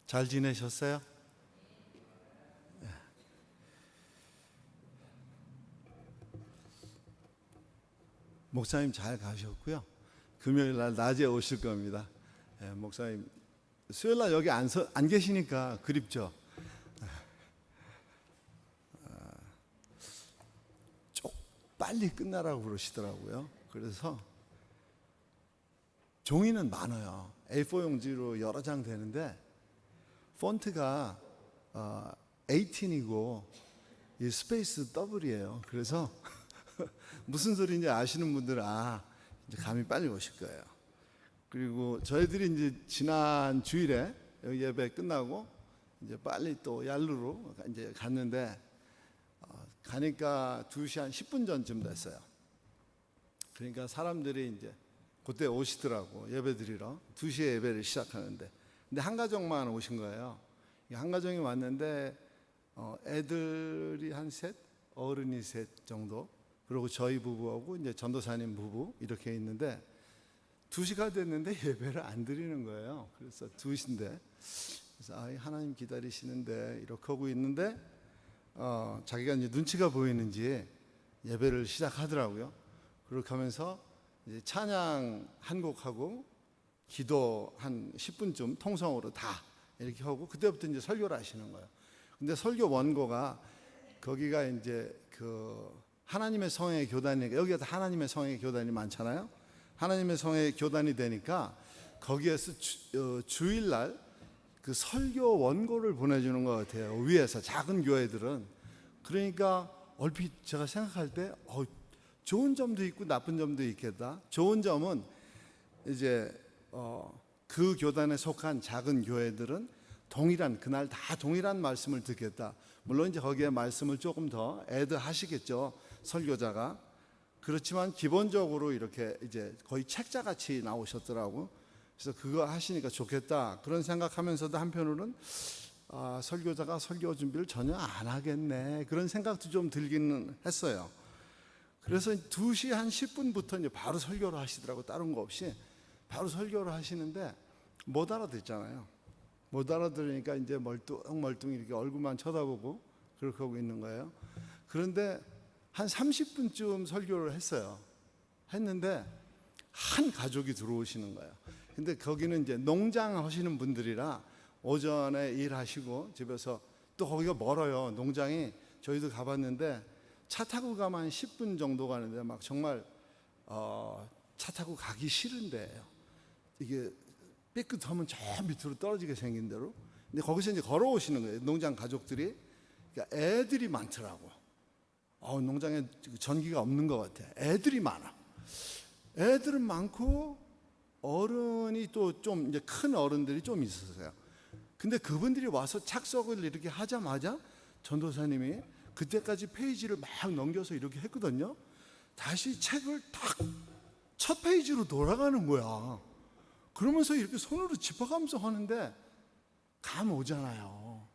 잘 지내셨어요? 목사님 잘 가셨고요. 금요일 날 낮에 오실 겁니다. 목사님 수요일 날 여기 안 계시니까 그립죠. 좀 빨리 끝나라고 그러시더라고요. 그래서 종이는 많아요. A4 용지로 여러 장 되는데 폰트가 18이고 이 스페이스 더블이에요. 그래서 무슨 소리인지 아시는 분들은 이제 감이 빨리 오실 거예요. 그리고 저희들이 이제 지난 주일에 여기 예배 끝나고 이제 빨리 또 얄루로 이제 갔는데 가니까 2시 한 10분 전쯤 됐어요. 그러니까 사람들이 이제 그때 오시더라고, 예배 드리러. 2시에 예배를 시작하는데, 근데 한 가정만 오신 거예요. 한 가정이 왔는데 애들이 한 셋, 어른이 셋 정도, 그리고 저희 부부하고 이제 전도사님 부부 이렇게 있는데 2시가 됐는데 예배를 안 드리는 거예요. 그래서 2시인데, 그래서 하나님 기다리시는데 이렇게 하고 있는데 자기가 이제 눈치가 보이는지 예배를 시작하더라고요. 그렇게 하면서 이제 찬양 한 곡하고 기도 한 10분쯤 통성으로 다 이렇게 하고 그때부터 이제 설교를 하시는 거예요. 근데 설교 원고가 거기가 이제 그 하나님의 성의 교단이니까, 여기가 하나님의 성의 교단이 많잖아요. 하나님의 성의 교단이 되니까 거기에서 주일날 그 설교 원고를 보내주는 것 같아요. 위에서 작은 교회들은. 그러니까 얼핏 제가 생각할 때 좋은 점도 있고 나쁜 점도 있겠다. 좋은 점은 이제 그 교단에 속한 작은 교회들은 그날 다 동일한 말씀을 듣겠다. 물론 이제 거기에 말씀을 조금 더 애드하시겠죠, 설교자가. 그렇지만 기본적으로 이렇게 이제 거의 책자같이 나오셨더라고. 그래서 그거 하시니까 좋겠다, 그런 생각하면서도 한편으로는 설교자가 설교 준비를 전혀 안 하겠네, 그런 생각도 좀 들기는 했어요. 그래서 2시 한 10분부터 이제 바로 설교를 하시더라고. 다른 거 없이 바로 설교를 하시는데 못 알아듣잖아요. 못 알아들으니까 이제 멀뚱멀뚱 이렇게 얼굴만 쳐다보고 그렇게 하고 있는 거예요. 그런데 한 30분쯤 설교를 했는데 한 가족이 들어오시는 거예요. 근데 거기는 이제 농장 하시는 분들이라 오전에 일하시고 집에서 또 거기가 멀어요. 농장이 저희도 가봤는데 차 타고 가면 한 10분 정도 가는데 막 정말 차 타고 가기 싫은데요. 이게 삐끗하면 저 밑으로 떨어지게 생긴 대로. 근데 거기서 이제 걸어오시는 거예요, 농장 가족들이. 그러니까 애들이 많더라고. 농장에 전기가 없는 것 같아. 애들이 많아. 애들은 많고 어른이 또 좀 이제 큰 어른들이 좀 있었어요. 근데 그분들이 와서 착석을 이렇게 하자마자 전도사님이 그때까지 페이지를 막 넘겨서 이렇게 했거든요. 다시 책을 딱 첫 페이지로 돌아가는 거야. 그러면서 이렇게 손으로 짚어가면서 하는데 감 오잖아요.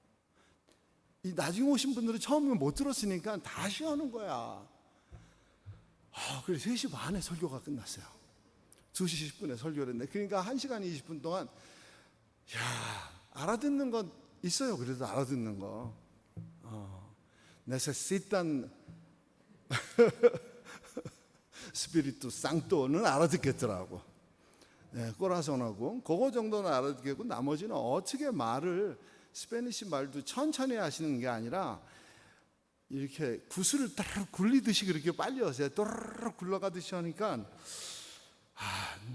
이 나중에 오신 분들은 처음에 못 들었으니까 다시 하는 거야. 그래서 3시 반에 설교가 끝났어요. 2시 10분에 설교를 했네. 그러니까 1시간 20분 동안 알아듣는 건 있어요. 그래도 알아듣는 거. 네세시탄 스피리투 상토는 알아듣겠더라고. 꼬라손하고 그거 정도는 알아듣겠고, 나머지는 어떻게 말을, 스페니시 말도 천천히 하시는 게 아니라 이렇게 구슬을 따르르 굴리듯이 그렇게 빨리 하세요. 또르르 굴러가듯이 하니까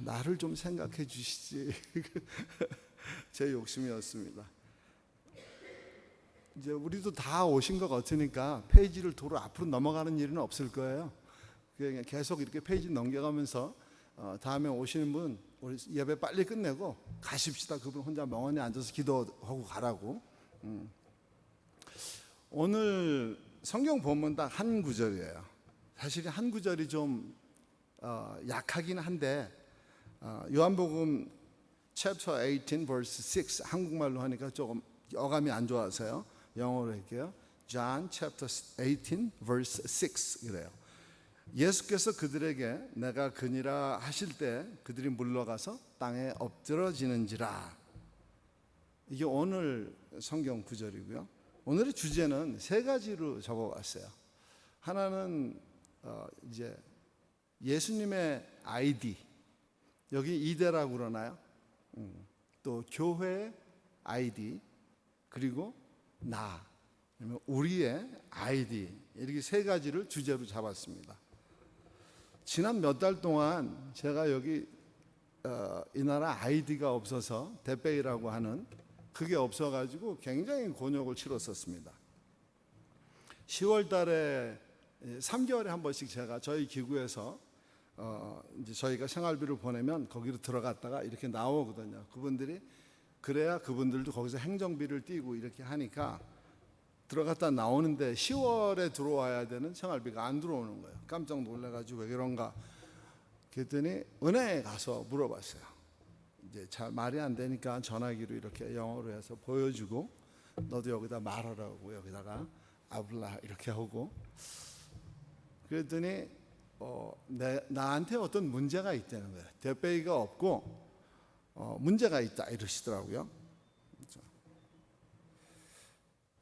나를 좀 생각해 주시지. 제 욕심이었습니다. 이제 우리도 다 오신 것 같으니까 페이지를 도로 앞으로 넘어가는 일은 없을 거예요. 그냥 계속 이렇게 페이지 넘겨가면서 다음에 오시는 분 우리 예배 빨리 끝내고 가십시다. 그분 혼자 멍하니 앉아서 기도하고 가라고. 오늘 성경 본문 딱 한 구절이에요. 사실 한 구절이 좀 약하긴 한데 요한복음 chapter 18 verse 6, 한국말로 하니까 조금 어감이 안 좋아서요. 영어로 할게요. John chapter 18 verse 6 그래요. 예수께서 그들에게 내가 그니라 하실 때 그들이 물러가서 땅에 엎드러지는지라. 이게 오늘 성경 구절이고요. 오늘의 주제는 세 가지로 적어왔어요. 하나는 이제 예수님의 아이디, 여기 이대라고 그러나요? 또 교회의 아이디, 그리고 나, 우리의 아이디, 이렇게 세 가지를 주제로 잡았습니다. 지난 몇 달 동안 제가 여기 이 나라 아이디가 없어서 대페이라고 하는 그게 없어가지고 굉장히 곤욕을 치렀었습니다. 10월 달에 3개월에 한 번씩 제가 저희 기구에서 이제 저희가 생활비를 보내면 거기로 들어갔다가 이렇게 나오거든요. 그분들이 그래야 그분들도 거기서 행정비를 띄고 이렇게 하니까 들어갔다 나오는데 10월에 들어와야 되는 생활비가 안 들어오는 거예요. 깜짝 놀라가지고 왜 그런가 그랬더니 은행에 가서 물어봤어요. 이제 잘 말이 안 되니까 전화기로 이렇게 영어로 해서 보여주고, 너도 여기다 말하라고, 여기다가 아블라 이렇게 하고, 그랬더니 나한테 어떤 문제가 있다는 거예요. 대페이가 없고 문제가 있다 이러시더라고요.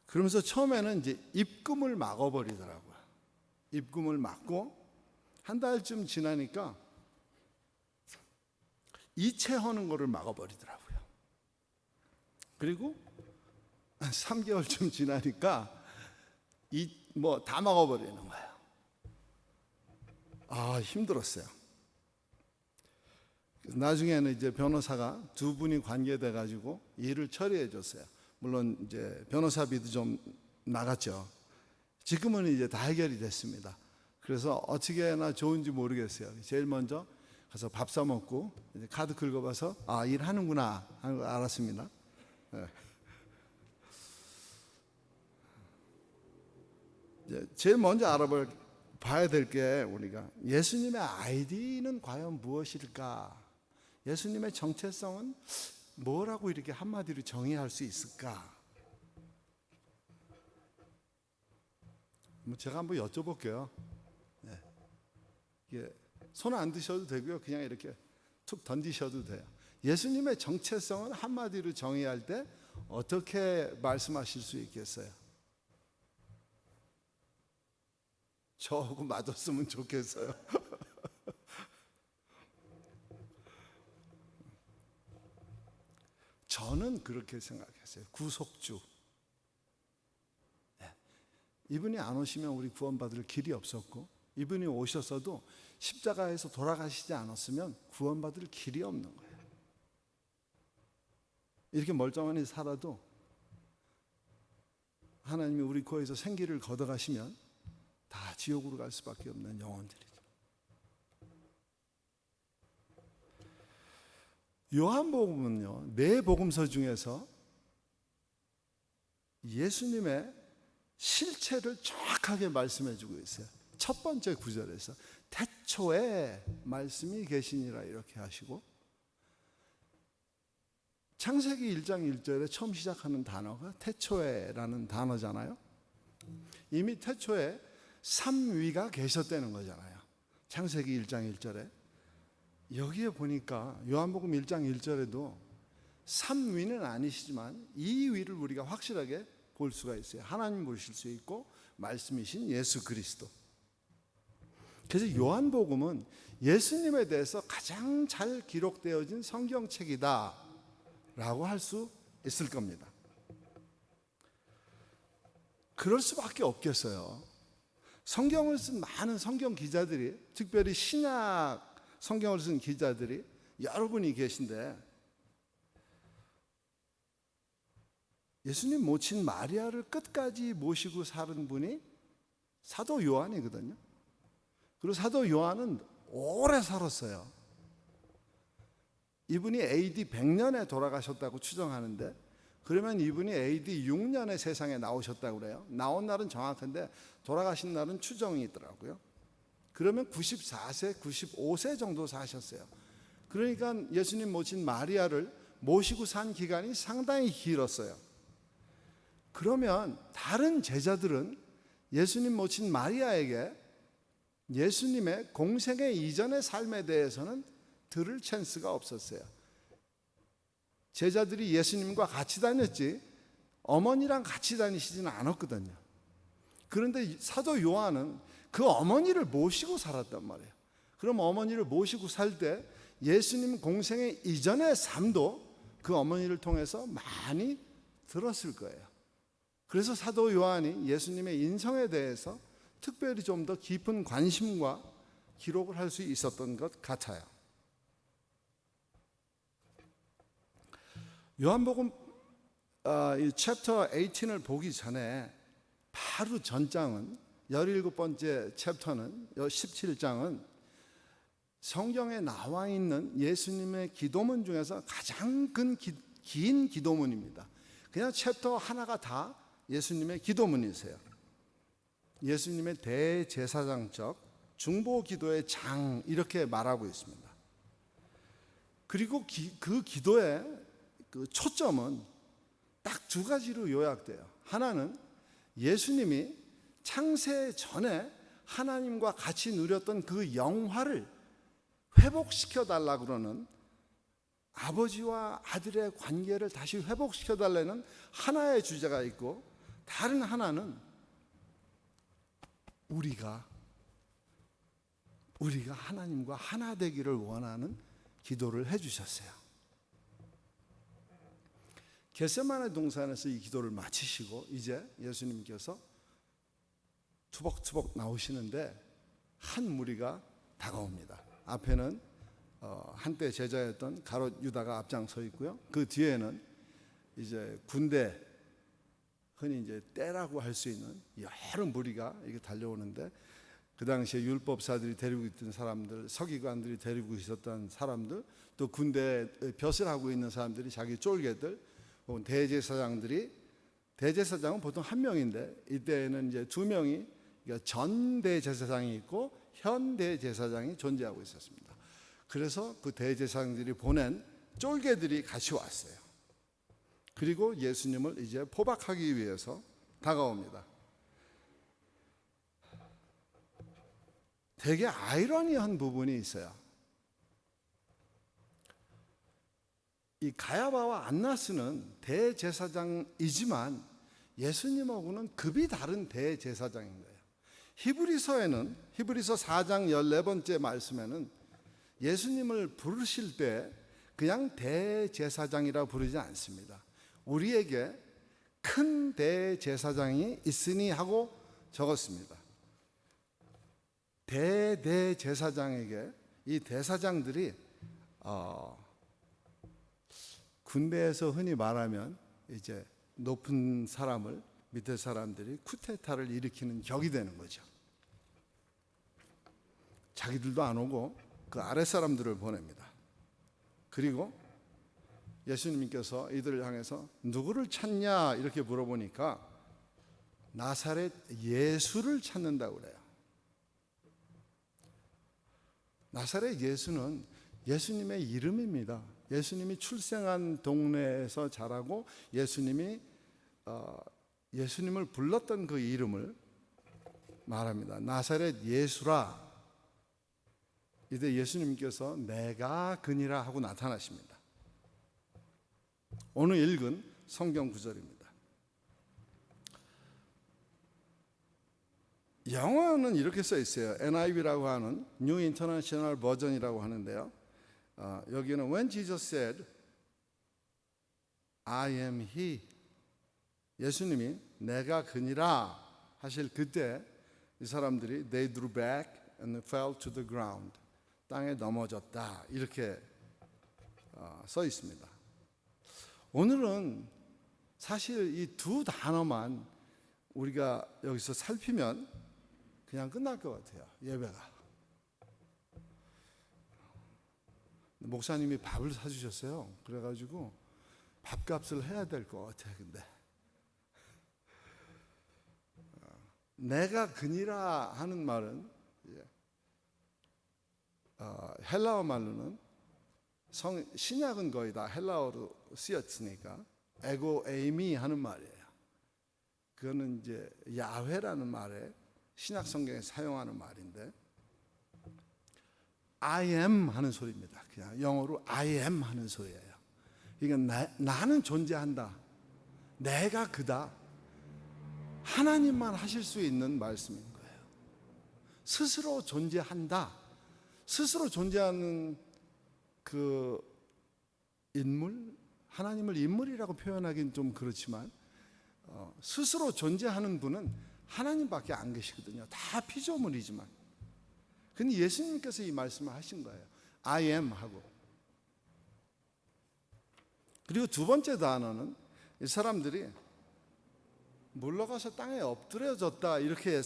그러면서 처음에는 이제 입금을 막아버리더라고요. 입금을 막고 한 달쯤 지나니까 이체하는 거를 막아버리더라고요. 그리고 3개월쯤 지나니까 다 막아버리는 거예요. 힘들었어요. 나중에는 이제 변호사가 두 분이 관계돼 가지고 일을 처리해 줬어요. 물론 이제 변호사비도 좀 나갔죠. 지금은 이제 다 해결이 됐습니다. 그래서 어떻게나 좋은지 모르겠어요. 제일 먼저 가서 밥 사 먹고 이제 카드 긁어봐서 일하는구나 하는 걸 알았습니다. 네. 이제 제일 먼저 봐야 될 게, 우리가 예수님의 아이디는 과연 무엇일까? 예수님의 정체성은 뭐라고 이렇게 한마디로 정의할 수 있을까? 제가 한번 여쭤볼게요. 네. 손 안 드셔도 되고요. 그냥 이렇게 툭 던지셔도 돼요. 예수님의 정체성은 한마디로 정의할 때 어떻게 말씀하실 수 있겠어요? 저하고 맞았으면 좋겠어요. 저는 그렇게 생각했어요. 구속주. 네. 이분이 안 오시면 우리 구원받을 길이 없었고, 이분이 오셨어도 십자가에서 돌아가시지 않았으면 구원받을 길이 없는 거예요. 이렇게 멀쩡하니 살아도 하나님이 우리 코에서 생기를 걷어가시면 다 지옥으로 갈 수밖에 없는 영혼들이죠. 요한복음은요, 네 복음서 중에서 예수님의 실체를 정확하게 말씀해주고 있어요. 첫 번째 구절에서 태초에 말씀이 계시니라 이렇게 하시고, 창세기 1장 1절에 처음 시작하는 단어가 태초에라는 단어잖아요. 이미 태초에 삼위가 계셨다는 거잖아요. 창세기 1장 1절에. 여기에 보니까 요한복음 1장 1절에도 삼위는 아니시지만 이 위를 우리가 확실하게 볼 수가 있어요. 하나님 보실 수 있고 말씀이신 예수 그리스도. 그래서 요한복음은 예수님에 대해서 가장 잘 기록되어진 성경책이다 라고 할 수 있을 겁니다. 그럴 수밖에 없겠어요. 성경을 쓴 많은 성경 기자들이, 특별히 신약 성경을 쓴 기자들이 여러분이 계신데, 예수님 모친 마리아를 끝까지 모시고 사는 분이 사도 요한이거든요. 그리고 사도 요한은 오래 살았어요. 이분이 AD 100년에 돌아가셨다고 추정하는데, 그러면 이분이 AD 6년에 세상에 나오셨다고 그래요. 나온 날은 정확한데 돌아가신 날은 추정이 있더라고요. 그러면 94세, 95세 정도 사셨어요. 그러니까 예수님 모친 마리아를 모시고 산 기간이 상당히 길었어요. 그러면 다른 제자들은 예수님 모친 마리아에게 예수님의 공생애 이전의 삶에 대해서는 들을 찬스가 없었어요. 제자들이 예수님과 같이 다녔지 어머니랑 같이 다니시지는 않았거든요. 그런데 사도 요한은 그 어머니를 모시고 살았단 말이에요. 그럼 어머니를 모시고 살 때 예수님 공생의 이전의 삶도 그 어머니를 통해서 많이 들었을 거예요. 그래서 사도 요한이 예수님의 인성에 대해서 특별히 좀 더 깊은 관심과 기록을 할 수 있었던 것 같아요. 요한복음 이 챕터 18을 보기 전에 바로 전장은 17번째 챕터는 17장은 성경에 나와 있는 예수님의 기도문 중에서 가장 긴 기도문입니다. 그냥 챕터 하나가 다 예수님의 기도문이세요. 예수님의 대제사장적 중보기도의 장 이렇게 말하고 있습니다. 그리고 그 기도의 그 초점은 딱 두 가지로 요약돼요. 하나는 예수님이 창세 전에 하나님과 같이 누렸던 그 영화를 회복시켜 달라고 그러는 아버지와 아들의 관계를 다시 회복시켜 달라는 하나의 주제가 있고, 다른 하나는 우리가 하나님과 하나 되기를 원하는 기도를 해주셨어요. 겟세마네 동산에서 이 기도를 마치시고 이제 예수님께서 투벅투벅 나오시는데 한 무리가 다가옵니다. 앞에는 한때 제자였던 가롯 유다가 앞장서 있고요. 그 뒤에는 이제 군대, 흔히 이제 떼라고 할 수 있는 여러 무리가 이게 달려오는데, 그 당시에 율법사들이 데리고 있던 사람들, 서기관들이 데리고 있었던 사람들, 또 군대 벼슬 하고 있는 사람들이 자기 쫄개들, 혹은 대제사장은 보통 한 명인데 이때는 이제 두 명이, 그러니까 전 대제사장이 있고 현 대제사장이 존재하고 있었습니다. 그래서 그 대제사장들이 보낸 쫄개들이 같이 왔어요. 그리고 예수님을 이제 포박하기 위해서 다가옵니다. 되게 아이러니한 부분이 있어요. 이 가야바와 안나스는 대제사장이지만 예수님하고는 급이 다른 대제사장인 거예요. 히브리서에는, 히브리서 4장 14번째 말씀에는 예수님을 부르실 때 그냥 대제사장이라 부르지 않습니다. 우리에게 큰 대제사장이 있으니 하고 적었습니다. 대제사장에게 이 대사장들이 군대에서 흔히 말하면 이제 높은 사람을 밑에 사람들이 쿠데타를 일으키는 격이 되는 거죠. 자기들도 안 오고 그 아래 사람들을 보냅니다. 그리고 예수님께서 이들을 향해서 누구를 찾냐 이렇게 물어보니까 나사렛 예수를 찾는다고 그래요. 나사렛 예수는 예수님의 이름입니다. 예수님이 출생한 동네에서 자라고 예수님을 불렀던 그 이름을 말합니다. 나사렛 예수라. 이때 예수님께서 내가 그니라 하고 나타나십니다. 오늘 읽은 성경 구절입니다. 영어는 이렇게 써 있어요. NIV라고 하는 New International Version이라고 하는데요. 여기는 When Jesus said, I am He, 예수님이 내가 그니라 하실 그때 이 사람들이 They drew back and fell to the ground, 땅에 넘어졌다 이렇게 써 있습니다. 오늘은 사실 이 두 단어만 우리가 여기서 살피면 그냥 끝날 것 같아요. 예배가. 목사님이 밥을 사주셨어요. 그래가지고 밥값을 해야 될 것 같아요. 근데 내가 그니라 하는 말은 헬라어 말로는 신약은 거의 다 헬라어로 쓰였으니까 에고 에이미 하는 말이에요. 그거는 이제 야훼라는 말에 신약 성경에 사용하는 말인데 I am 하는 소리입니다. 그냥 영어로 I am 하는 소리예요. 그러니까 나는 존재한다. 내가 그다. 하나님만 하실 수 있는 말씀인 거예요. 스스로 존재한다. 스스로 존재하는 그 인물, 하나님을 인물이라고 표현하기는 좀 그렇지만 스스로 존재하는 분은 하나님밖에 안 계시거든요. 다 피조물이지만. 근데 예수님께서 이 말씀을 하신 거예요. I am 하고. 그리고 두 번째 단어는 이 사람들이 물러가서 땅에 엎드려졌다 이렇게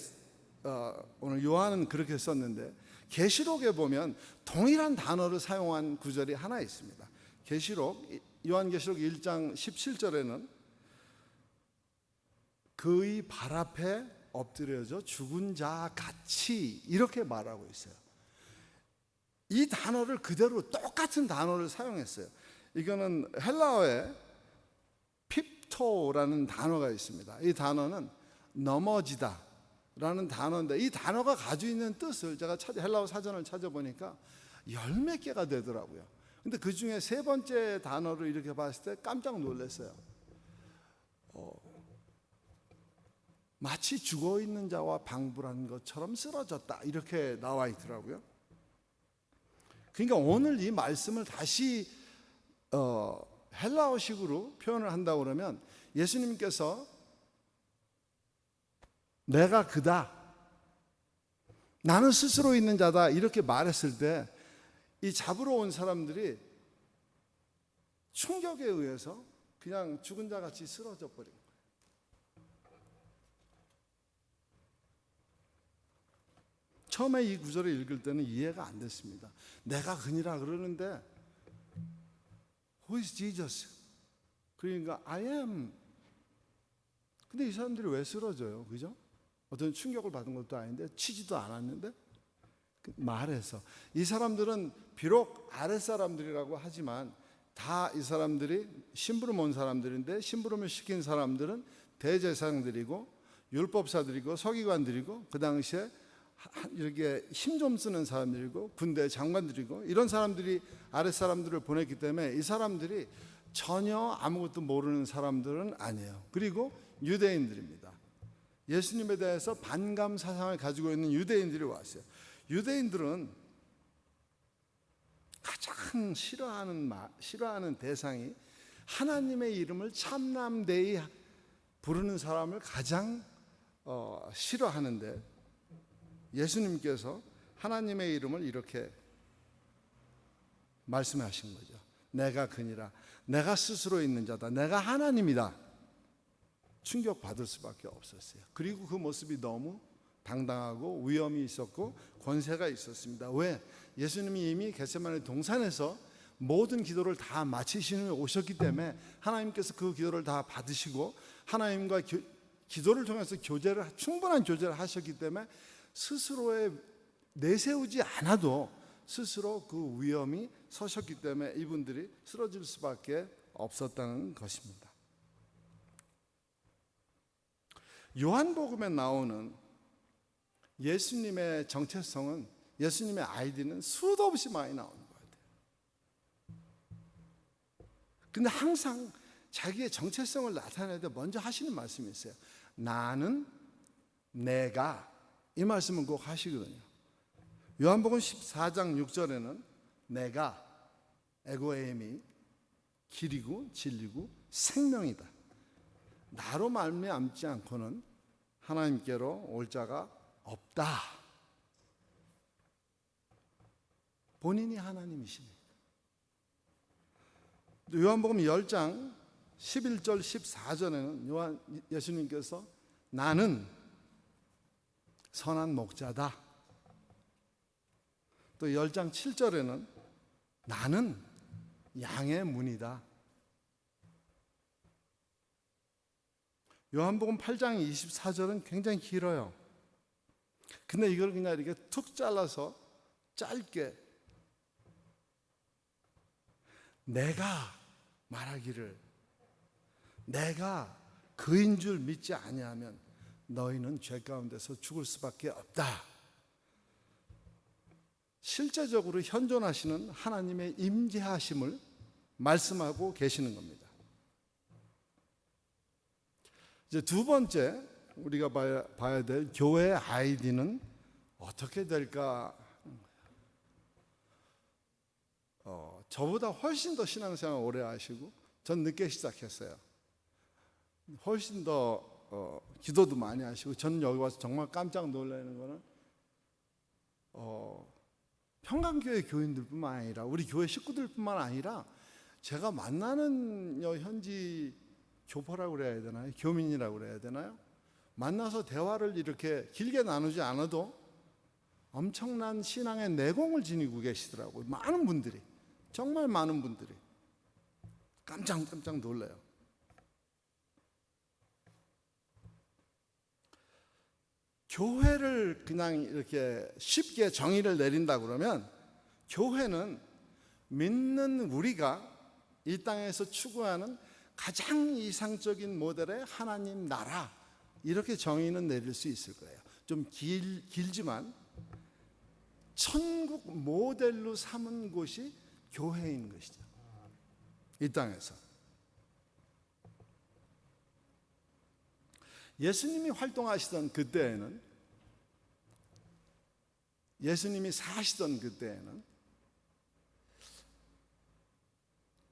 오늘 요한은 그렇게 썼는데 계시록에 보면 동일한 단어를 사용한 구절이 하나 있습니다. 요한계시록 1장 17절에는 그의 발 앞에 엎드려져 죽은 자 같이 이렇게 말하고 있어요. 이 단어를 그대로 똑같은 단어를 사용했어요. 이거는 헬라어에 핍토라는 단어가 있습니다. 이 단어는 넘어지다 라는 단어인데 이 단어가 가지고 있는 뜻을 제가 헬라어 사전을 찾아보니까 열 몇 개가 되더라고요. 근데 그 중에 세 번째 단어를 이렇게 봤을 때 깜짝 놀랐어요. 마치 죽어 있는 자와 방불한 것처럼 쓰러졌다 이렇게 나와 있더라고요. 그러니까 오늘 이 말씀을 다시 헬라어식으로 표현을 한다고 그러면 예수님께서 내가 그다, 나는 스스로 있는 자다 이렇게 말했을 때 이 잡으러 온 사람들이 충격에 의해서 그냥 죽은 자 같이 쓰러져 버린 거예요. 처음에 이 구절을 읽을 때는 이해가 안 됐습니다. 내가 그니라 그러는데 Who is Jesus? 그러니까 I am. 근데 이 사람들이 왜 쓰러져요? 그죠? 어떤 충격을 받은 것도 아닌데 치지도 않았는데 말해서 이 사람들은 비록 아랫사람들이라고 하지만 다 이 사람들이 심부름 온 사람들인데 심부름을 시킨 사람들은 대제사장들이고 율법사들이고 서기관들이고 그 당시에 이렇게 힘 좀 쓰는 사람들이고 군대 장관들이고 이런 사람들이 아랫사람들을 보냈기 때문에 이 사람들이 전혀 아무것도 모르는 사람들은 아니에요. 그리고 유대인들입니다. 예수님에 대해서 반감 사상을 가지고 있는 유대인들이 왔어요. 유대인들은 가장 싫어하는 대상이 하나님의 이름을 참남되이 부르는 사람을 가장 싫어하는데 예수님께서 하나님의 이름을 이렇게 말씀하신 거죠. 내가 그니라, 내가 스스로 있는 자다, 내가 하나님이다. 충격받을 수밖에 없었어요. 그리고 그 모습이 너무 당당하고 위엄이 있었고 권세가 있었습니다. 왜? 예수님이 이미 겟세마네 동산에서 모든 기도를 다 마치신 후에 오셨기 때문에 하나님께서 그 기도를 다 받으시고 하나님과 기도를 통해서 충분한 교제를 하셨기 때문에 스스로에 내세우지 않아도 스스로 그 위엄이 서셨기 때문에 이분들이 쓰러질 수밖에 없었다는 것입니다. 요한복음에 나오는 예수님의 정체성은, 예수님의 아이디는 수도 없이 많이 나오는 것 같아요. 근데 항상 자기의 정체성을 나타낼 때 먼저 하시는 말씀이 있어요. 나는, 내가, 이 말씀은 꼭 하시거든요. 요한복음 14장 6절에는 내가, 에고에임이 길이고 진리고 생명이다. 나로 말미암지 않고는 하나님께로 올 자가 없다. 본인이 하나님이십니다. 요한복음 10장 11절 14절에는 예수님께서 나는 선한 목자다. 또 10장 7절에는 나는 양의 문이다. 요한복음 8장 24절은 굉장히 길어요. 근데 이걸 그냥 이렇게 툭 잘라서 짧게 내가 말하기를 내가 그인 줄 믿지 아니하면 너희는 죄 가운데서 죽을 수밖에 없다. 실제적으로 현존하시는 하나님의 임재하심을 말씀하고 계시는 겁니다. 이제 두 번째 우리가 봐야 될 교회의 아이디는 어떻게 될까? 저보다 훨씬 더 신앙생활 오래 하시고 전 늦게 시작했어요. 훨씬 더 기도도 많이 하시고 저는 여기 와서 정말 깜짝 놀라는 거는 평강교회 교인들뿐만 아니라 우리 교회 식구들뿐만 아니라 제가 만나는 현지 교포라고 그래야 되나요? 교민이라고 그래야 되나요? 만나서 대화를 이렇게 길게 나누지 않아도 엄청난 신앙의 내공을 지니고 계시더라고요. 많은 분들이, 정말 많은 분들이 깜짝 놀라요. 교회를 그냥 이렇게 쉽게 정의를 내린다 그러면 교회는 믿는 우리가 이 땅에서 추구하는 가장 이상적인 모델의 하나님 나라, 이렇게 정의는 내릴 수 있을 거예요. 좀 길지만 천국 모델로 삼은 곳이 교회인 것이죠. 이 땅에서 예수님이 활동하시던 그때에는, 예수님이 사시던 그때에는,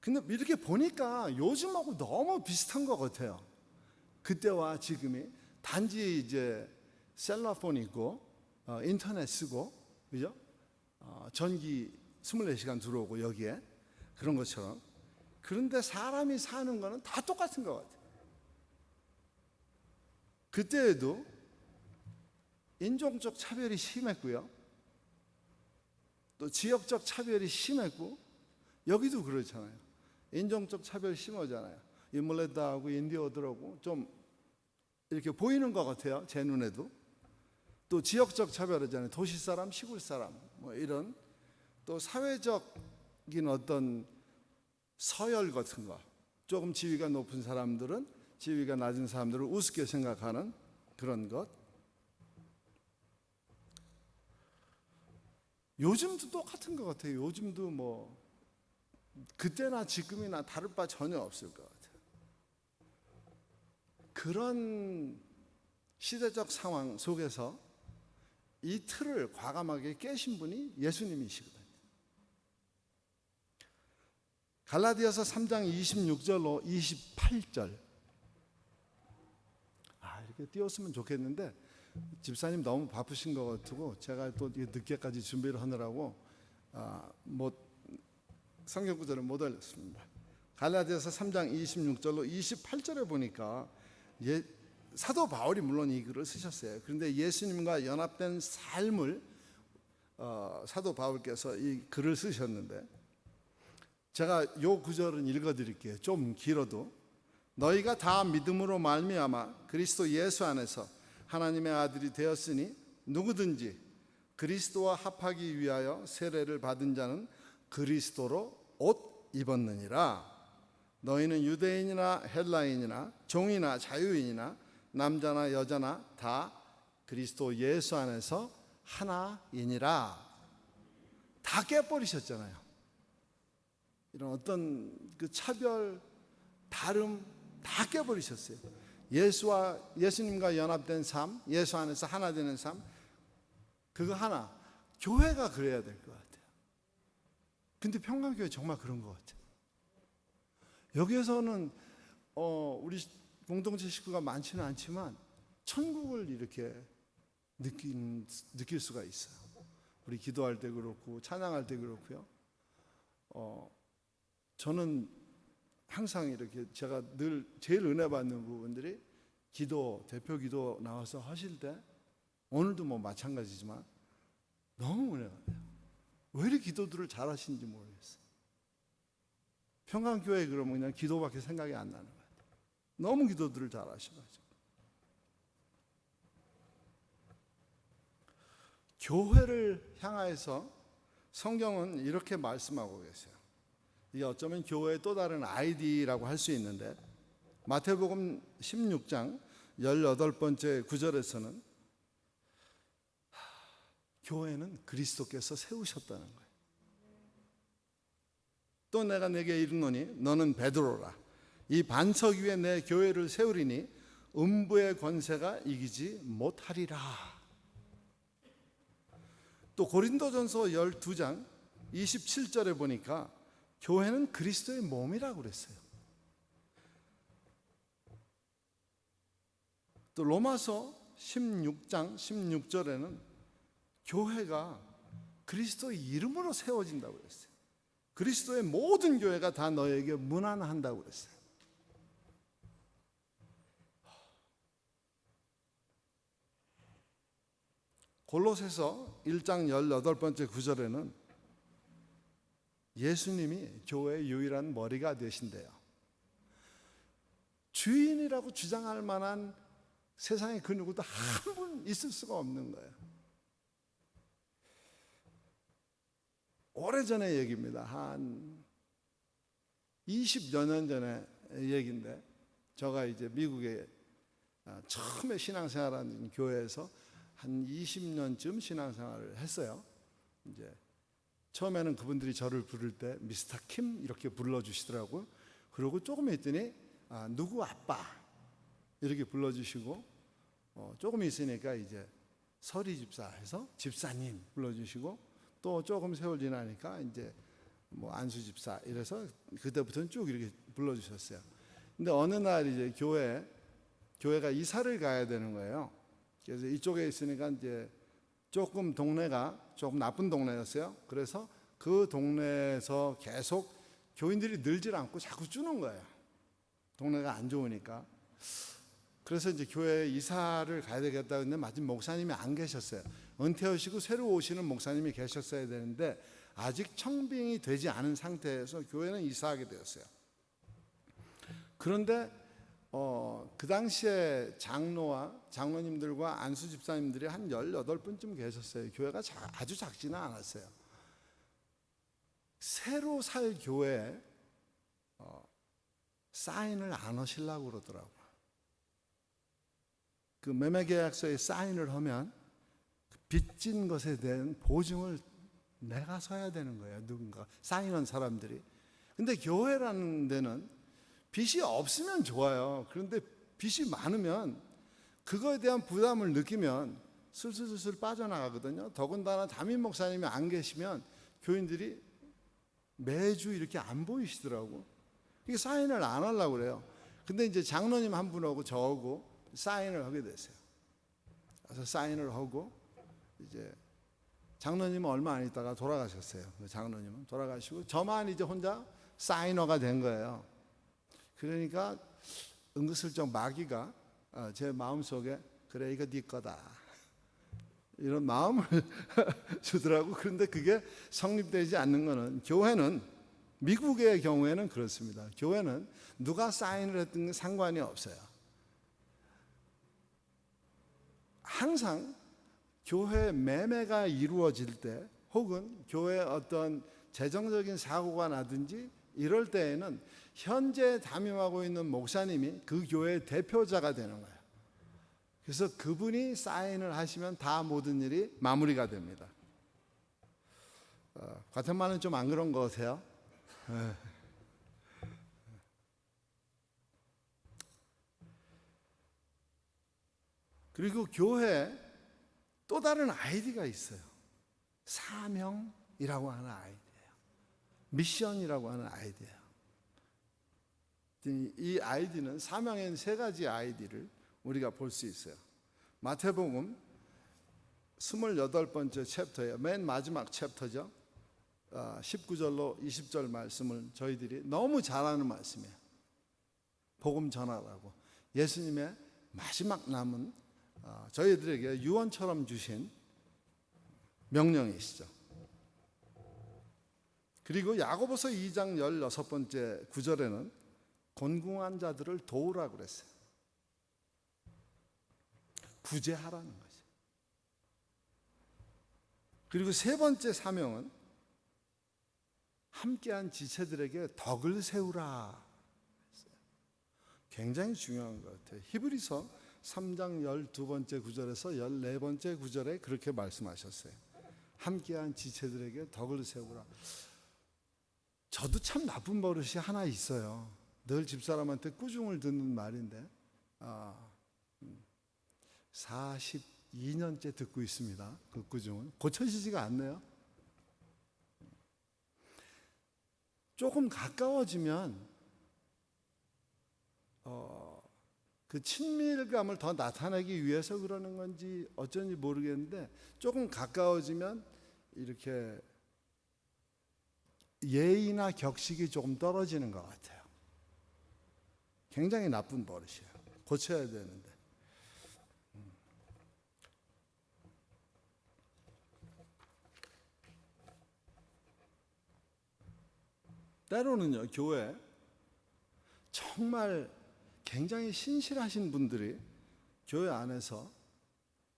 근데 이렇게 보니까 요즘하고 너무 비슷한 것 같아요. 그때와 지금이 단지 이제 셀라폰 있고 인터넷 쓰고, 그죠? 전기 24시간 들어오고 여기에 그런 것처럼. 그런데 사람이 사는 거는 다 똑같은 것 같아요. 그때에도 인종적 차별이 심했고요, 또 지역적 차별이 심했고, 여기도 그렇잖아요. 인종적 차별이 심하잖아요. 인물레다하고 인디어들하고 좀 이렇게 보이는 것 같아요, 제 눈에도. 또 지역적 차별이잖아요. 도시 사람, 시골 사람, 뭐 이런. 또 사회적인 어떤 서열 같은 거, 조금 지위가 높은 사람들은 지위가 낮은 사람들을 우습게 생각하는 그런 것. 요즘도 똑같은 것 같아요. 요즘도 뭐 그때나 지금이나 다를 바 전혀 없을 것 같아요. 그런 시대적 상황 속에서 이 틀을 과감하게 깨신 분이 예수님이시거든요. 갈라디아서 3장 26절로 28절. 이렇게 띄웠으면 좋겠는데 집사님 너무 바쁘신 것 같고 제가 또 늦게까지 준비를 하느라고 성경 구절을 못 알렸습니다. 갈라디아서 3장 26절로 28절에 보니까 사도 바울이 물론 이 글을 쓰셨어요. 그런데 예수님과 연합된 삶을 사도 바울께서 이 글을 쓰셨는데, 제가 요 구절은 읽어드릴게요. 좀 길어도. 너희가 다 믿음으로 말미암아 그리스도 예수 안에서 하나님의 아들이 되었으니 누구든지 그리스도와 합하기 위하여 세례를 받은 자는 그리스도로 옷 입었느니라. 너희는 유대인이나 헬라인이나 종이나 자유인이나 남자나 여자나 다 그리스도 예수 안에서 하나이니라. 다 깨버리셨잖아요. 이런 어떤 그 차별, 다름 다 깨버리셨어요. 예수님과 연합된 삶, 예수 안에서 하나 되는 삶, 그거 하나. 교회가 그래야 될 것 같아요. 근데 평강교회 정말 그런 것 같아요. 여기에서는 우리 공동체 식구가 많지는 않지만 천국을 이렇게 느낄 수가 있어요. 우리 기도할 때 그렇고 찬양할 때 그렇고요. 저는 항상 이렇게 제가 늘 제일 은혜 받는 부분들이 대표 기도 나와서 하실 때, 오늘도 뭐 마찬가지지만 너무 은혜 받아요. 왜 이렇게 기도들을 잘 하시는지 모르겠어요. 평강교회 그러면 그냥 기도밖에 생각이 안 나는 것 같아요. 너무 기도들을 잘 하셔가지고. 교회를 향해서 성경은 이렇게 말씀하고 계세요. 이게 어쩌면 교회의 또 다른 아이디라고 할 수 있는데, 마태복음 16장 18번째 구절에서는 교회는 그리스도께서 세우셨다는 거예요. 또 내가 내게 이르노니 너는 베드로라. 이 반석 위에 내 교회를 세우리니 음부의 권세가 이기지 못하리라. 또 고린도전서 12장 27절에 보니까 교회는 그리스도의 몸이라고 그랬어요. 또 로마서 16장 16절에는 교회가 그리스도의 이름으로 세워진다고 그랬어요. 그리스도의 모든 교회가 다 너에게 문안한다고 그랬어요. 골로새서 1장 18번째 구절에는 예수님이 교회의 유일한 머리가 되신대요. 주인이라고 주장할 만한 세상에 그 누구도 한 분 있을 수가 없는 거예요. 오래전의 얘기입니다. 한 20여 년 전의 얘기인데, 제가 이제 미국에 처음에 신앙생활하는 교회에서 한 20년쯤 신앙생활을 했어요. 이제 처음에는 그분들이 저를 부를 때 미스터 킴 이렇게 불러주시더라고요. 그리고 조금 있더니 누구 아빠 이렇게 불러주시고, 조금 있으니까 이제 서리 집사 해서 집사님 불러주시고, 또 조금 세월 지나니까 이제 뭐 안수 집사 이래서 그때부터는 쭉 이렇게 불러주셨어요. 근데 어느 날 이제 교회가 이사를 가야 되는 거예요. 그래서 이쪽에 있으니까 이제 조금 동네가 조금 나쁜 동네였어요. 그래서 그 동네에서 계속 교인들이 늘질 않고 자꾸 주는 거예요. 동네가 안 좋으니까. 그래서 이제 교회에 이사를 가야 되겠다 했는데 마침 목사님이 안 계셨어요. 은퇴하시고 새로 오시는 목사님이 계셨어야 되는데 아직 청빙이 되지 않은 상태에서 교회는 이사하게 되었어요. 그런데 그 당시에 장로님들과 안수 집사님들이 한 18분쯤 계셨어요. 교회가 아주 작지는 않았어요. 새로 살 교회에 사인을 안 하시려고 그러더라고요. 그 매매계약서에 사인을 하면 빚진 것에 대한 보증을 내가 서야 되는 거예요. 누군가 사인한 사람들이. 근데 교회라는 데는 빚이 없으면 좋아요. 그런데 빚이 많으면 그거에 대한 부담을 느끼면 슬슬 빠져나가거든요. 더군다나 담임 목사님이 안 계시면 교인들이 매주 이렇게 안 보이시더라고. 이게 사인을 안 하려고 그래요. 근데 이제 장로님 한 분하고 저하고 사인을 하게 됐어요. 그래서 사인을 하고 이제 장로님은 얼마 안 있다가 돌아가셨어요. 장로님은 돌아가시고 저만 이제 혼자 사이너가 된 거예요. 그러니까 은근슬쩍 마귀가 제 마음속에 그래 이거 네 거다 이런 마음을 주더라고. 그런데 그게 성립되지 않는 거는, 교회는 미국의 경우에는 그렇습니다. 교회는 누가 사인을 했든 상관이 없어요. 항상 교회 매매가 이루어질 때 혹은 교회 어떤 재정적인 사고가 나든지 이럴 때에는 현재 담임하고 있는 목사님이 그 교회의 대표자가 되는 거예요. 그래서 그분이 사인을 하시면 다 모든 일이 마무리가 됩니다. 과테말라는 좀 안 그런 것 같아요. 그리고 교회에 또 다른 아이디가 있어요. 사명이라고 하는 아이디예요. 미션이라고 하는 아이디예요. 이 아이디는 사명의 세 가지 아이디를 우리가 볼 수 있어요. 마태복음 28번째 챕터예요. 맨 마지막 챕터죠. 19절로 20절 말씀을 저희들이 너무 잘 아는 말씀이에요. 복음 전하라고 예수님의 마지막 남은 저희들에게 유언처럼 주신 명령이시죠. 그리고 야고보서 2장 16번째 9절에는 곤궁한 자들을 도우라고 그랬어요. 구제하라는 거죠. 그리고 세 번째 사명은 함께한 지체들에게 덕을 세우라. 굉장히 중요한 것 같아요. 히브리서 3장 12번째 구절에서 14번째 구절에 그렇게 말씀하셨어요. 함께한 지체들에게 덕을 세우라. 저도 참 나쁜 버릇이 하나 있어요. 늘 집사람한테 꾸중을 듣는 말인데 42년째 듣고 있습니다. 그 꾸중은 고쳐지지가 않네요. 조금 가까워지면 그 친밀감을 더 나타내기 위해서 그러는 건지 어쩐지 모르겠는데, 조금 가까워지면 이렇게 예의나 격식이 조금 떨어지는 것 같아요. 굉장히 나쁜 버릇이에요. 고쳐야 되는데. 때로는요, 교회 정말 굉장히 신실하신 분들이 교회 안에서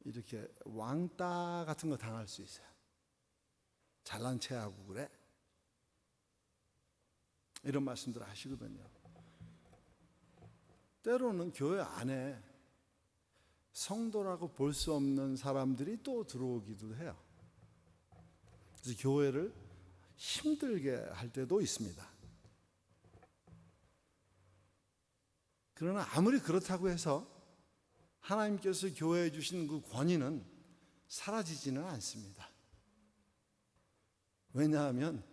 이렇게 왕따 같은 거 당할 수 있어요. 잘난 체 하고 그래? 이런 말씀들 하시거든요. 때로는 교회 안에 성도라고 볼 수 없는 사람들이 또 들어오기도 해요. 그래서 교회를 힘들게 할 때도 있습니다. 그러나 아무리 그렇다고 해서 하나님께서 교회에 주신 그 권위는 사라지지는 않습니다. 왜냐하면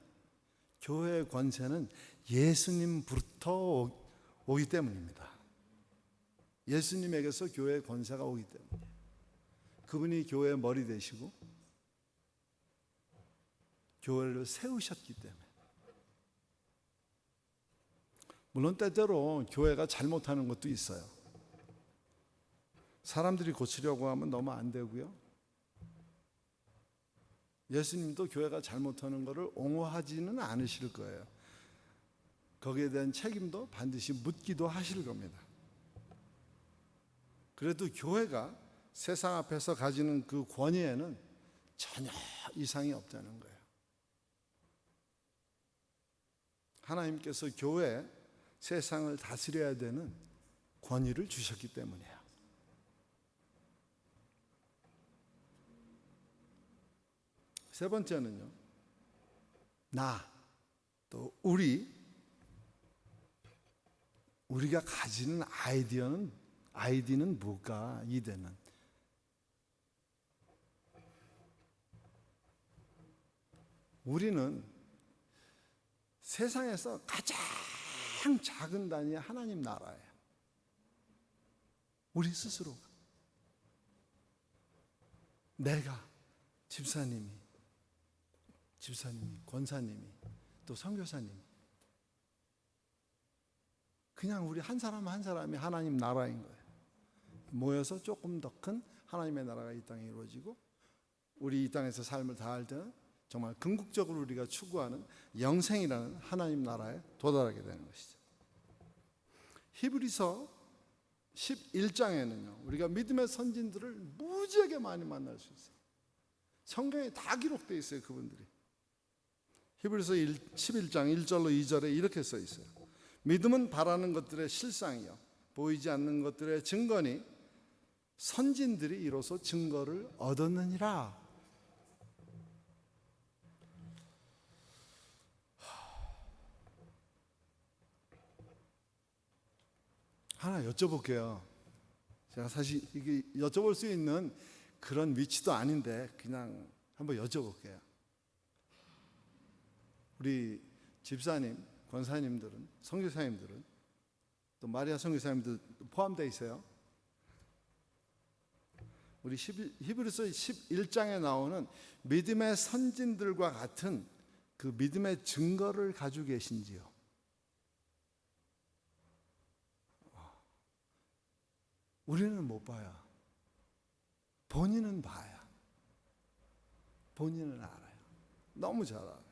교회의 권세는 예수님부터 오기 때문입니다. 예수님에게서 교회의 권세가 오기 때문에 그분이 교회의 머리 되시고 교회를 세우셨기 때문에. 물론 때때로 교회가 잘못하는 것도 있어요. 사람들이 고치려고 하면 너무 안 되고요. 예수님도 교회가 잘못하는 것을 옹호하지는 않으실 거예요. 거기에 대한 책임도 반드시 묻기도 하실 겁니다. 그래도 교회가 세상 앞에서 가지는 그 권위에는 전혀 이상이 없다는 거예요. 하나님께서 교회에 세상을 다스려야 되는 권위를 주셨기 때문이에요. 세 번째는요, 또 우리가 가지는 아이디는 뭘까? 이대는 우리는 세상에서 가장 작은 단위 하나님 나라예요. 우리 스스로가, 내가, 집사님이, 권사님이, 또 선교사님이, 그냥 우리 한 사람 한 사람이 하나님 나라인 거예요. 모여서 조금 더 큰 하나님의 나라가 이 땅에 이루어지고, 우리 이 땅에서 삶을 다할 때는 정말 궁극적으로 우리가 추구하는 영생이라는 하나님 나라에 도달하게 되는 것이죠. 히브리서 11장에는요 우리가 믿음의 선진들을 무지하게 많이 만날 수 있어요. 성경에 다 기록되어 있어요. 그분들이. 히브리서 11장 1절로 2절에 이렇게 써 있어요. 믿음은 바라는 것들의 실상이요 보이지 않는 것들의 증거니 선진들이 이로써 증거를 얻었느니라. 하나 여쭤볼게요. 제가 사실 이게 여쭤볼 수 있는 그런 위치도 아닌데 그냥 한번 여쭤볼게요. 우리 집사님, 권사님들은, 선교사님들은, 또 마리아 선교사님들 포함되어 있어요. 우리 히브리서 11장에 나오는 믿음의 선진들과 같은 그 믿음의 증거를 가지고 계신지요? 우리는 못 봐요. 본인은 봐요. 본인은 알아요. 너무 잘 알아요.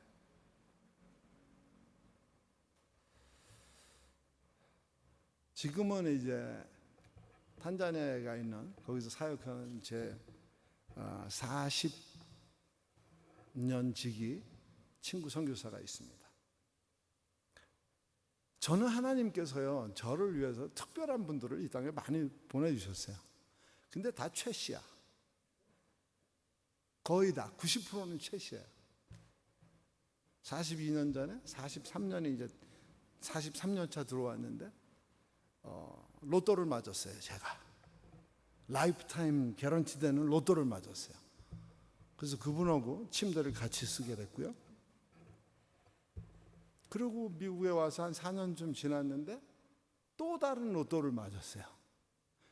지금은 이제 탄자니아에 있는 거기서 사역하는 제 40년 지기 친구 선교사가 있습니다. 저는 하나님께서요 저를 위해서 특별한 분들을 이 땅에 많이 보내주셨어요. 근데 다 최씨야. 거의 다 90%는 최씨예요. 42년 전에 43년이 이제 43년 차 들어왔는데 로또를 맞았어요. 제가 라이프타임 개런티 되는 로또를 맞았어요. 그래서 그분하고 침대를 같이 쓰게 됐고요. 그리고 미국에 와서 한 4년쯤 지났는데 또 다른 로또를 맞았어요.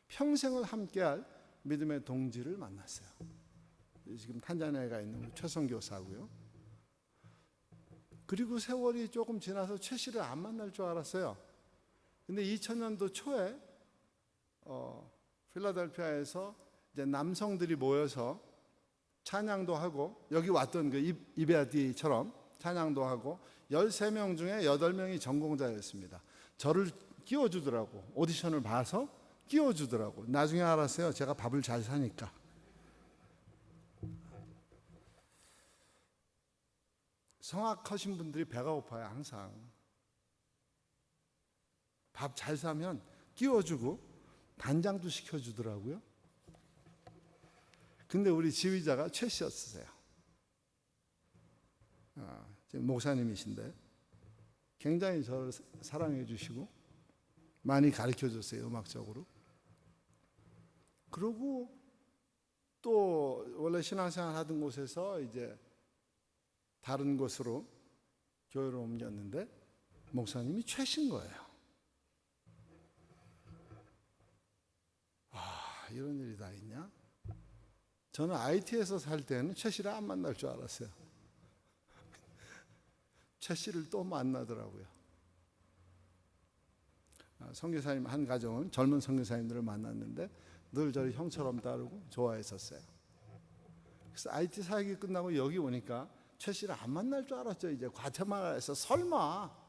평생을 함께할 믿음의 동지를 만났어요. 지금 탄자니아에 가 있는 최성 교사고요. 그리고 세월이 조금 지나서 최 씨를 안 만날 줄 알았어요. 근데 2000년도 초에 필라델피아에서 이제 남성들이 모여서 찬양도 하고, 여기 왔던 그 이베아디처럼 찬양도 하고, 13명 중에 8명이 전공자였습니다. 저를 끼워주더라고. 오디션을 봐서 끼워주더라고. 나중에 알았어요. 제가 밥을 잘 사니까. 성악하신 분들이 배가 고파요. 항상 밥 잘 사면 끼워주고 단장도 시켜주더라고요. 근데 우리 지휘자가 최 씨였어요. 지금 목사님이신데 굉장히 저를 사랑해 주시고 많이 가르쳐 줬어요. 음악적으로. 그러고 또 원래 신앙생활 하던 곳에서 이제 다른 곳으로 교회를 옮겼는데 목사님이 최신 거예요. 이런 일이 다 있냐? 저는 IT에서 살 때는 최 씨를 안 만날 줄 알았어요. 최 씨를 또 만나더라고요. 선교사님 한 가정은 젊은 선교사님들을 만났는데 늘 저를 형처럼 따르고 좋아했었어요. 그래서 IT 사역이 끝나고 여기 오니까 최 씨를 안 만날 줄 알았죠. 이제 과테말라에서 설마.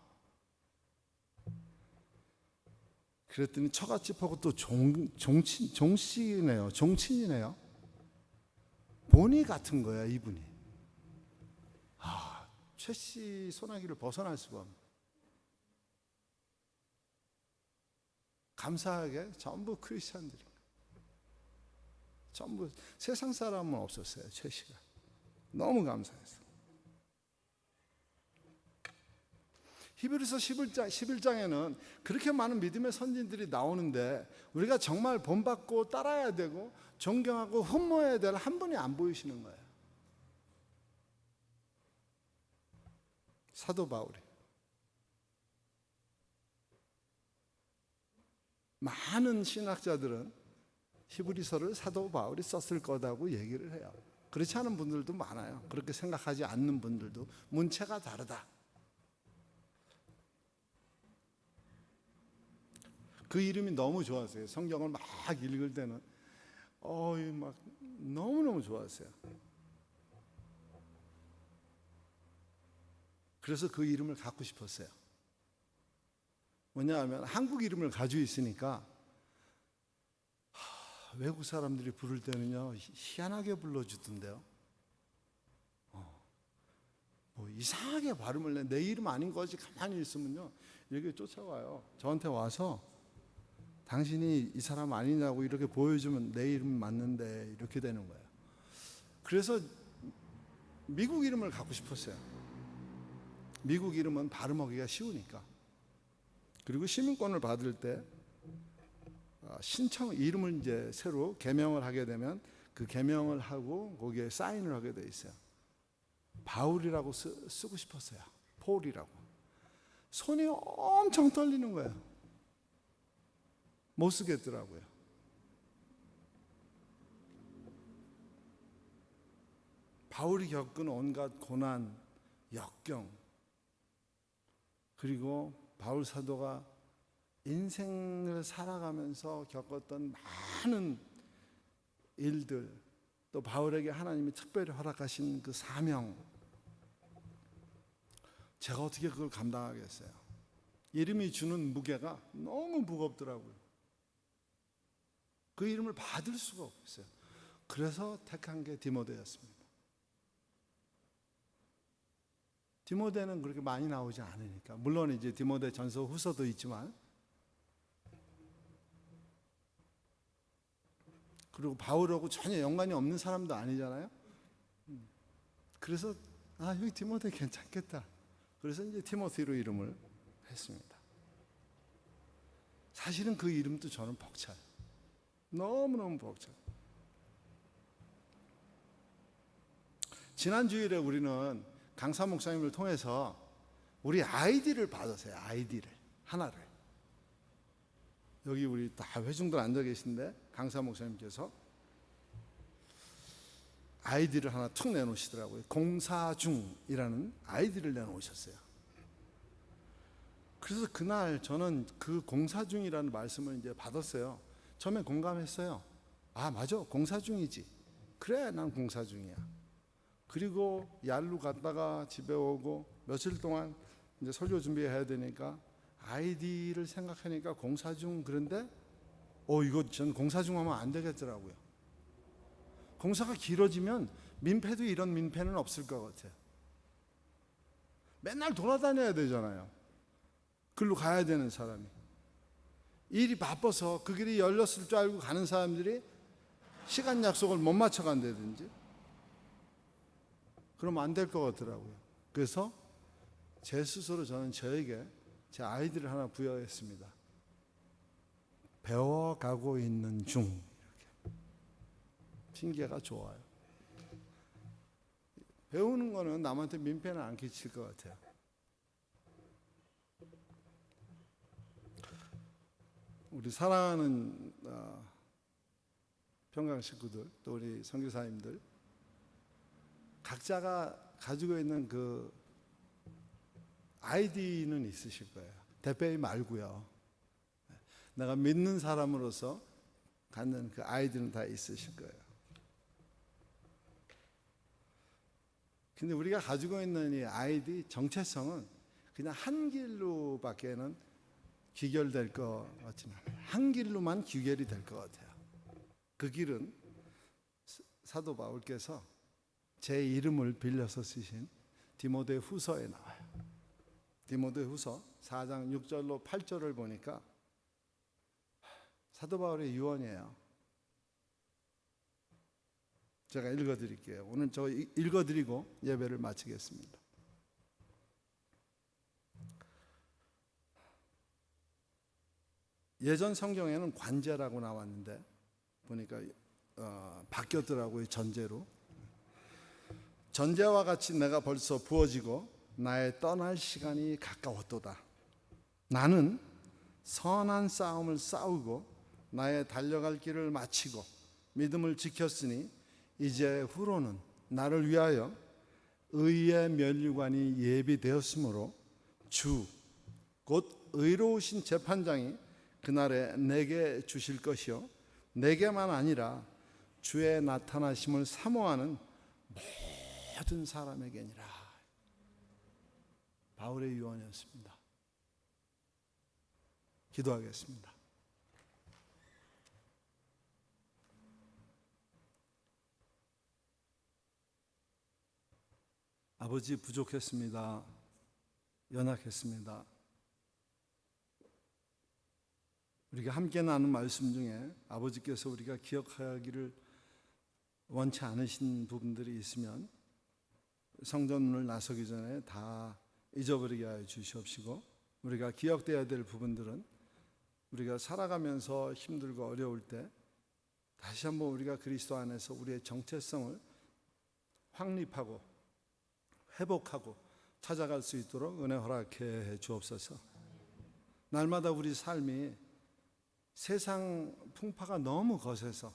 그랬더니 처갓집 하고 또 종씨네요. 종친이네요. 본이 같은 거야, 이분이. 최 씨 소나기를 벗어날 수가 없는. 감사하게 전부 크리스찬들이. 전부 세상 사람은 없었어요. 최 씨가. 너무 감사했어요. 히브리서 11장에는 그렇게 많은 믿음의 선진들이 나오는데 우리가 정말 본받고 따라야 되고 존경하고 흠모해야 될 한 분이 안 보이시는 거예요. 사도 바울이. 많은 신학자들은 히브리서를 사도 바울이 썼을 거다고 얘기를 해요. 그렇지 않은 분들도 많아요. 그렇게 생각하지 않는 분들도. 문체가 다르다. 그 이름이 너무 좋았어요. 성경을 막 읽을 때는 막 너무너무 좋았어요. 그래서 그 이름을 갖고 싶었어요. 뭐냐하면 한국 이름을 가지고 있으니까 외국 사람들이 부를 때는요 희한하게 불러주던데요. 뭐 이상하게 발음을 내 이름 아닌 거지. 가만히 있으면요 이렇게 쫓아와요. 저한테 와서 당신이 이 사람 아니냐고 이렇게 보여주면 내 이름 맞는데 이렇게 되는 거예요. 그래서 미국 이름을 갖고 싶었어요. 미국 이름은 발음하기가 쉬우니까. 그리고 시민권을 받을 때 신청 이름을 이제 새로 개명을 하게 되면 그 개명을 하고 거기에 사인을 하게 돼 있어요. 바울이라고 쓰고 싶었어요. 폴이라고. 손이 엄청 떨리는 거예요. 못 쓰겠더라고요. 바울이 겪은 온갖 고난, 역경, 그리고 바울 사도가 인생을 살아가면서 겪었던 많은 일들, 또 바울에게 하나님이 특별히 허락하신 그 사명, 제가 어떻게 그걸 감당하겠어요? 이름이 주는 무게가 너무 무겁더라고요. 그 이름을 받을 수가 없어요. 그래서 택한 게 디모데였습니다. 디모데는 그렇게 많이 나오지 않으니까. 물론 이제 디모데 전서 후서도 있지만, 그리고 바울하고 전혀 연관이 없는 사람도 아니잖아요. 그래서 여기 디모데 괜찮겠다. 그래서 이제 티모티로 이름을 했습니다. 사실은 그 이름도 저는 벅차요. 너무너무 벅차요. 지난 주일에 우리는 강사 목사님을 통해서 우리 아이디를 받았어요. 아이디를 하나를. 여기 우리 다 회중들 앉아 계신데 강사 목사님께서 아이디를 하나 툭 내놓으시더라고요. 공사중이라는 아이디를 내놓으셨어요. 그래서 그날 저는 그 공사중이라는 말씀을 이제 받았어요. 처음에 공감했어요. 아, 맞아, 공사중이지. 그래, 난 공사중이야. 그리고 yar로 갔다가 집에 오고 며칠 동안 이제 설교 준비해야 되니까 아이디를 생각하니까 공사중, 그런데 이거 전 공사중 하면 안 되겠더라고요. 공사가 길어지면 민폐도 이런 민폐는 없을 것 같아요. 맨날 돌아다녀야 되잖아요. 글로 가야 되는 사람이. 일이 바빠서 그 길이 열렸을 줄 알고 가는 사람들이 시간 약속을 못 맞춰 간다든지 그러면 안 될 것 같더라고요. 그래서 제 스스로 저는 저에게 제 아이디를 하나 부여했습니다. 배워가고 있는 중. 이렇게. 핑계가 좋아요. 배우는 거는 남한테 민폐는 안 끼칠 것 같아요. 우리 사랑하는 평강 식구들, 또 우리 선교사님들, 각자가 가지고 있는 그 아이디는 있으실 거예요. 대표이 말고요. 내가 믿는 사람으로서 갖는 그 아이디는 다 있으실 거예요. 근데 우리가 가지고 있는 이 아이디 정체성은 그냥 한 길로밖에는 귀결될 것 같지는 않아요. 한 길로만 귀결이 될 것 같아요. 그 길은 사도 바울께서 제 이름을 빌려서 쓰신 디모데 후서에 나와요. 디모데 후서 4장 6절로 8절을 보니까 사도 바울의 유언이에요. 제가 읽어드릴게요. 오늘 저 읽어드리고 예배를 마치겠습니다. 예전 성경에는 관제라고 나왔는데 보니까 바뀌었더라고요. 전제로. 전제와 같이 내가 벌써 부어지고 나의 떠날 시간이 가까웠도다. 나는 선한 싸움을 싸우고 나의 달려갈 길을 마치고 믿음을 지켰으니 이제 후로는 나를 위하여 의의 면류관이 예비되었으므로 주 곧 의로우신 재판장이 그날에 내게 주실 것이요 내게만 아니라 주의 나타나심을 사모하는 모든 사람에게니라. 바울의 유언이었습니다. 기도하겠습니다. 아버지, 부족했습니다. 연약했습니다. 우리가 함께 나눈 말씀 중에 아버지께서 우리가 기억하기를 원치 않으신 부분들이 있으면 성전문을 나서기 전에 다 잊어버리게 하여 주시옵시고, 우리가 기억돼야 될 부분들은 우리가 살아가면서 힘들고 어려울 때 다시 한번 우리가 그리스도 안에서 우리의 정체성을 확립하고 회복하고 찾아갈 수 있도록 은혜 허락해 주옵소서. 날마다 우리 삶이 세상 풍파가 너무 거세서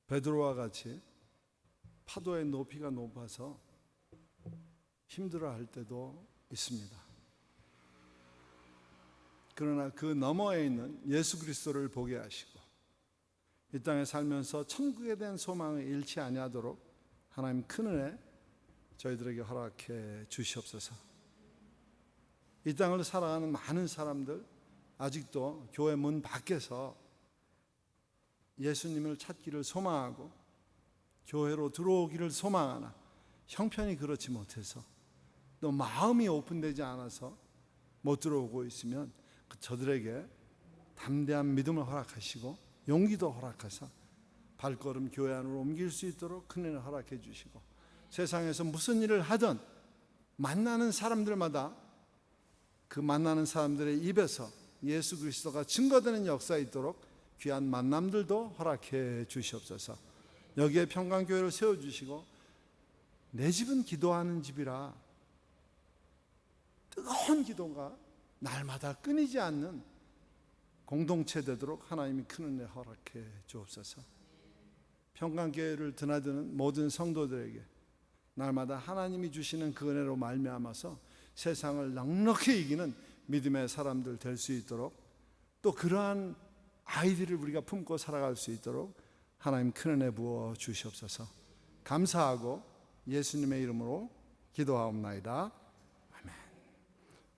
베드로와 같이 파도의 높이가 높아서 힘들어할 때도 있습니다. 그러나 그 너머에 있는 예수 그리스도를 보게 하시고 이 땅에 살면서 천국에 대한 소망을 잃지 아니하도록 하나님 큰 은혜 저희들에게 허락해 주시옵소서. 이 땅을 살아가는 많은 사람들, 아직도 교회 문 밖에서 예수님을 찾기를 소망하고 교회로 들어오기를 소망하나 형편이 그렇지 못해서 또 마음이 오픈되지 않아서 못 들어오고 있으면 저들에게 담대한 믿음을 허락하시고 용기도 허락하사 발걸음 교회 안으로 옮길 수 있도록 큰 은혜 허락해 주시고, 세상에서 무슨 일을 하든 만나는 사람들마다 그 만나는 사람들의 입에서 예수 그리스도가 증거되는 역사가 있도록 귀한 만남들도 허락해 주시옵소서. 여기에 평강교회를 세워주시고 내 집은 기도하는 집이라 뜨거운 기도가 날마다 끊이지 않는 공동체 되도록 하나님이 큰 은혜 허락해 주옵소서. 평강교회를 드나드는 모든 성도들에게 날마다 하나님이 주시는 그 은혜로 말미암아서 세상을 넉넉히 이기는 믿음의 사람들 될 수 있도록, 또 그러한 아이들을 우리가 품고 살아갈 수 있도록 하나님 큰 은혜 부어 주시옵소서. 감사하고 예수님의 이름으로 기도하옵나이다. 아멘.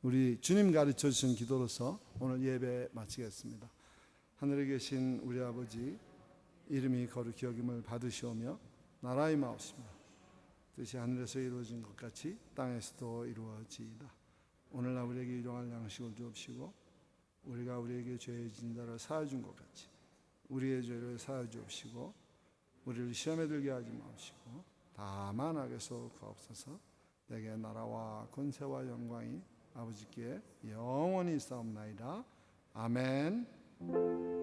우리 주님 가르쳐 주신 기도로서 오늘 예배 마치겠습니다. 하늘에 계신 우리 아버지, 이름이 거룩히 여김을 받으시오며 나라의 마옵시며 뜻이 하늘에서 이루어진 것 같이 땅에서도 이루어지이다. 오늘날 우리에게 일용할 양식을 주옵시고 우리가 우리에게 죄의 진다를 사하준 것 같이 우리의 죄를 사하 주옵시고 우리를 시험에 들게 하지 마옵시고 다만 악에서 구하옵소서. 내게 나라와 권세와 영광이 아버지께 영원히 있사옵나이다. 아멘.